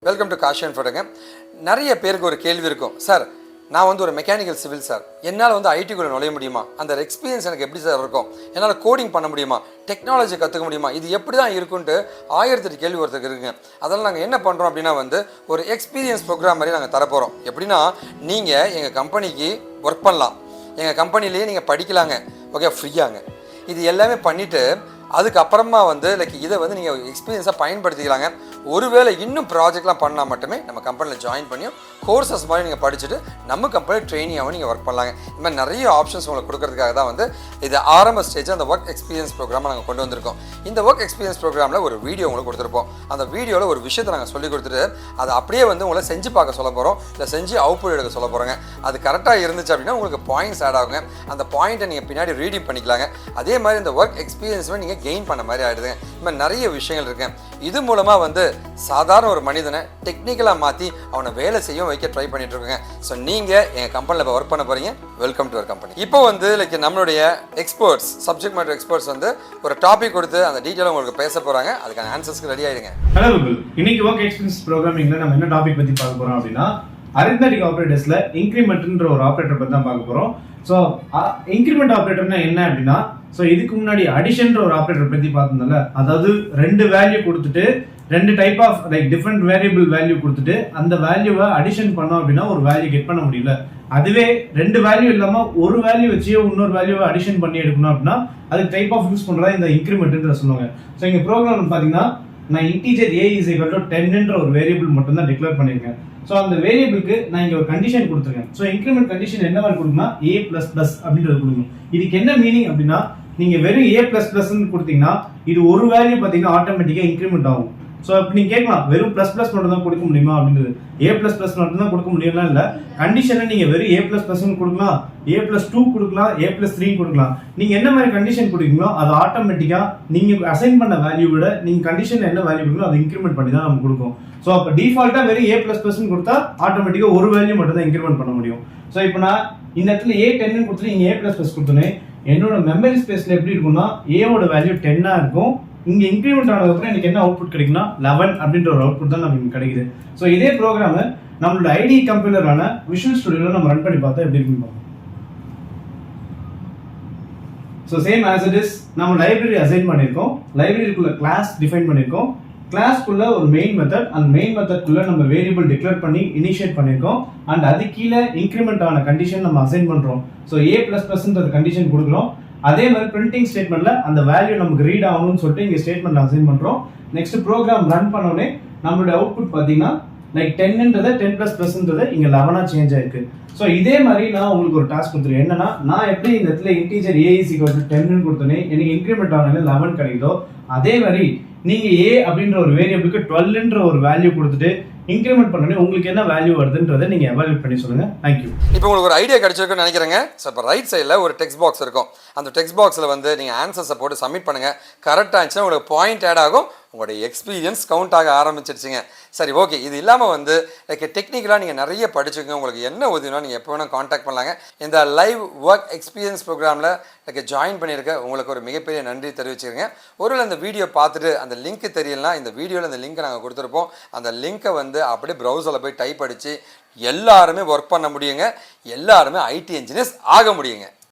Welcome to Gaussian ஃபோட்டோங்க. நிறைய பேருக்கு ஒரு கேள்வி இருக்கும், சார் நான் வந்து ஒரு மெக்கானிக்கல் சிவில் சார், என்னால் வந்து ஐடிக்குள்ளே நுழைய முடியுமா, அந்த எக்ஸ்பீரியன்ஸ் எனக்கு எப்படி சார் இருக்கும், என்னால் கோடிங் பண்ண முடியுமா, டெக்னாலஜி கற்றுக்க முடியுமா, இது எப்படி தான் இருக்குன்ட்டு 1008 கேள்வி ஒருத்தருக்கு இருக்குங்க. அதெல்லாம் நாங்கள் என்ன பண்ணுறோம் அப்படின்னா வந்து ஒரு எக்ஸ்பீரியன்ஸ் ப்ரோக்ராம் மாதிரி நாங்கள் தரப்போகிறோம். எப்படின்னா நீங்கள் எங்கள் கம்பெனிக்கு ஒர்க் பண்ணலாம், எங்கள் கம்பெனிலேயே நீங்கள் படிக்கலாங்க, ஓகே, ஃப்ரீயாங்க. இது எல்லாமே பண்ணிவிட்டு அதுக்கப்புறமா வந்து இதை வந்து நீங்கள் எக்ஸ்பீரியன்ஸாக பயன்படுத்திக்கலாங்க. ஒருவேளை இன்னும் ப்ராஜெக்ட்லாம் பண்ணால் மட்டுமே நம்ம கம்பெனியில் ஜாயின் பண்ணியும் கோர்சஸ் மாதிரி நீங்கள் படிச்சுட்டு நம்ம கம்பெனியில் ட்ரெயினியாகவும் நீங்கள் ஒர்க் பண்ணலாங்க. இந்த மாதிரி நிறைய ஆப்ஷன்ஸ் உங்களுக்கு கொடுக்கறதுக்காக தான் வந்து இது ஆரம்ப ஸ்டேஜ் அந்த ஒர்க் எக்ஸ்பீரியன்ஸ் ப்ரோக்ராமை நாங்கள் கொண்டு வந்திருக்கோம். இந்த ஒர்க் எக்ஸ்பீரியன்ஸ் ப்ரோக்ராமில் ஒரு வீடியோ உங்களுக்கு கொடுத்துருப்போம். அந்த வீடியோவில் ஒரு விஷயத்தை நாங்கள் சொல்லி கொடுத்துட்டு அதை அப்படியே வந்து உங்களை செஞ்சு பார்க்க சொல்ல போகிறோம், இல்லை செஞ்சு அவுட்புட் எடுக்க சொல்ல போகிறோங்க. அது கரெக்டாக இருந்துச்சு அப்படின்னா உங்களுக்கு பாயிண்ட்ஸ் ஆட் ஆகுங்க. அந்த பாயிண்ட்டை நீங்கள் பின்னாடி ரீடிங் பண்ணிக்கலாங்க. அதே மாதிரி இந்த ஒர்க் எக்ஸ்பீரியன்ஸுமே நீங்கள் கெயின் பண்ண மாதிரி ஆகிடுதுங்க. இந்த மாதிரி நிறைய விஷயங்கள் இருக்குங்க. இது மூலமாக வந்து சாதாரண ஒரு மனிதனை டெக்னிக்கலாக மாற்றி அவனை வேலை செய்ய வைக்க ட்ரை பண்ணிட்டு இருக்கோங்க. ஸோ நீங்கள் எங்கள் கம்பெனியில் இப்போ ஒர்க் பண்ண போகிறீங்க, வெல்கம் டு அவர் கம்பெனி. இப்போ வந்து நம்மளுடைய எக்ஸ்பர்ட்ஸ், சப்ஜெக்ட் மேட்டர் எக்ஸ்பர்ட்ஸ் வந்து ஒரு டாபிக் கொடுத்து அந்த டீட்டெயிலாக உங்களுக்கு பேச போகிறாங்க. அதுக்கான ஆன்சர்ஸ்க்கு ரெடி ஆகிடுங்க. ஹலோ கூகுள், இன்னைக்கு ஒர்க் எக்ஸ்பீரியன்ஸ் ப்ரோக்ராமிங்ல நம்ம என்ன டாபிக் பற்றி பார்க்க போகிறோம் அப்படின்னா அரித்மெட்டிக் ஆப்ரேட்டர்ஸ்ல இன்க்ரிமெண்ட்ன்ற ஒரு ஆப்ரேட்டர் பற்றி தான் பார்க்க போகிறோம். ஸோ இன்க்ரிமெண்ட் ஆப்ரேட்டர்னா என்ன அப்படின்னா, ஸோ இதுக்கு முன்னாடி அடிஷன்ற ஒரு ஆப்ரேட்டர் பற்றி பார்த்தோம்ல, அதாவது ரெண்டு வேல்யூ கொடுத்துட்டு ரெண்டு type of different variable value கொடுத்துட்டு அந்த வேல்யூவை அடிஷன் பண்ணோம் அப்படின்னா ஒரு வேல்யூ கெட் பண்ண முடியல. அதுவே ரெண்டு வேல்யூ இல்லாம ஒரு வேல்யூ வச்சு இன்னொரு வேல்யூவை அடிஷன் பண்ணி எடுக்கணும் அப்படின்னா அதுக்கு டைப் ஆஃப் யூஸ் பண்றதா இந்த இன்க்ரிமெண்ட்ன்ற சொல்லுவாங்க. ஸோ இங்க ப்ரோக்ராம் பாத்தீங்கன்னா நான் integer a is equal to 10ன்ற ஒரு வேரியபிள் மட்டும் தான் டிக்ளேர் பண்ணிருக்கேன். ஸோ அந்த வேரியபிளுக்கு நான் இங்க ஒரு கண்டிஷன் கொடுத்துருக்கேன். ஸோ இன்க்ரிமெண்ட் கண்டிஷன் என்ன மாதிரி கொடுக்கணும்னா a++ அப்படின்றது கொடுக்கணும். இதுக்கு என்ன மீனிங் அப்படின்னா, நீங்க வெறும் a++ கொடுத்தீங்கன்னா இது ஒரு வேல்யூ பாத்தீங்கன்னா ஆட்டோமேட்டிக்கா இன்க்ரிமெண்ட் ஆகும். ஸோ இப்போ நீங்க கேட்கலாம், வெறும் ++ மட்டும் தான் கொடுக்க முடியுமா அப்படின்றது. a++ மட்டும் தான் கொடுக்க முடியும்னா இல்ல, கண்டிஷனை நீங்க வெறும் a++ கொடுக்கலாம், a+2 கொடுக்கலாம், a+3 கொடுக்கலாம். நீங்க என்ன மாதிரி கண்டிஷன் கொடுக்கீங்களோ அது ஆட்டோமேட்டிக்கா நீங்க அசைன் பண்ண வேல்யூ விட நீங்க கண்டிஷன் என்ன வேல்யூ கொடுக்கணும் அதை இன்க்ரிமெண்ட் பண்ணி தான் நமக்கு கொடுக்கும். ஸோ அப்போ டிஃபால்ட்டா வெறும் a++ கொடுத்தா ஆட்டோமேட்டிக்கா ஒரு வேல்யூ மட்டும் தான் இன்க்ரிமெண்ட் பண்ண முடியும். ஸோ இப்போ நான் இந்த இடத்துல a10 கொடுத்துட்டு இங்க a++ கொடுத்தோன்னே என்னோட மெமரி ஸ்பேஸ்ல எப்படி இருக்கும்னா a ஓட வேல்யூ 10 இருக்கும். இங்க இன்க்ரிமெண்ட் ஆனதுக்கு எனக்கு என்ன அவுட்புட் கிடைக்குன்னா 11 அப்படின்ற ஒரு அவுட்புட் தான் நமக்கு கிடைக்குது. ஸோ இதே ப்ரோக்ராம் நம்மளோட ஐடி கம்பைலரான விஷுவல் ஸ்டுடியோல நம்ம ரன் பண்ணி பார்த்தா எப்படி இருக்குன்னு பார்ப்போம். So same as it is நம்ம லைப்ரரி அசைன் பண்ணியிருக்கோம், லைப்ரரிக்குள்ள கிளாஸ் டிஃபைன் பண்ணியிருக்கோம், கிளாஸ்க்குள்ள ஒரு மெயின் மெத்தட், அந்த மெயின் மெத்தட்குள்ள நம்ம வேரியபிள் டிக்ளேர் பண்ணி இனிஷியேட் பண்ணியிருக்கோம். அண்ட் அது கீழே இன்க்ரிமெண்ட் ஆன கண்டிஷன் நம்ம அசைன் பண்றோம். ஸோ a++ கண்டிஷன் கொடுக்குறோம். அதே மாதிரி பிரிண்டிங் ஸ்டேட்மெண்ட்ல அந்த வேல்யூ நமக்கு ரீட் ஆகணும்னு சொல்லிட்டு இங்க ஸ்டேட்மெண்ட் அசைன் பண்றோம். நெக்ஸ்ட் ப்ரோக்ராம் ரன் பண்ணோடனே நம்மளுடைய அவுட்புட் பாத்தீங்கன்னா 10ன்றதை 10++ன்றதை இங்க 11 சேஞ்ச் ஆயிருக்கு. ஸோ இதே மாதிரி நான் உங்களுக்கு ஒரு டாஸ்க் கொடுத்துருக்கேன். என்னன்னா, நான் எப்படி இந்த இடத்துல integer a is equal to 10 கொடுத்தோன்னே எனக்கு இன்க்ரிமெண்ட் ஆனது 11 கிடைக்குதோ, அதே மாதிரி நீங்க a அப்படின்ற ஒரு வேரியபிளுக்கு 12ன்ற ஒரு வேல்யூ கொடுத்துட்டு இன்க்ரிமெண்ட் பண்ணனே உங்களுக்கு என்ன வேல்யூ வருதுன்றதை நீங்க எவாலுவேட் பண்ணி சொல்லுங்க. தேங்க்யூ. இப்போ உங்களுக்கு ஒரு ஐடியா கிடைச்சிருக்குன்னு நினைக்கிறேங்க. ஸோ இப்போ ரைட் சைடில் ஒரு டெக்ஸ்ட் பாக்ஸ் இருக்கும். அந்த டெக்ஸ்ட் பாக்ஸில் வந்து நீங்கள் ஆன்சர்ஸை போட்டு சப்மிட் பண்ணுங்கள். கரெக்டாக இருந்துச்சுன்னா உங்களுக்கு பாயிண்ட் ஆட் ஆகும், உங்களுடைய எக்ஸ்பீரியன்ஸ் கவுண்ட் ஆக ஆரம்பிச்சிருச்சுங்க. சரி, ஓகே. இது இல்லாமல் வந்து டெக்னிக்கலாக நீங்கள் நிறைய படிச்சுக்கோங்க. உங்களுக்கு என்ன உதவினா நீங்கள் எப்போ வேணால் காண்டாக்ட் பண்ணலாங்க. இந்த லைவ் ஒர்க் எக்ஸ்பீரியன்ஸ் ப்ரோக்ராமில் ஜாயின் பண்ணியிருக்க உங்களுக்கு ஒரு மிகப்பெரிய நன்றி தெரிவிச்சுருங்க. ஒருவேளை இந்த வீடியோ பார்த்துட்டு அந்த லிங்க் தெரியலனா இந்த வீடியோவில் இந்த லிங்க்கை நாங்கள் கொடுத்துருப்போம். அந்த லிங்க்கை வந்து அப்படியே ப்ரௌசரில் போய் டைப் அடித்து எல்லாருமே ஒர்க் பண்ண முடியுங்க. எல்லாருமே ஐடி இன்ஜினியர்ஸ் ஆக முடியுங்க.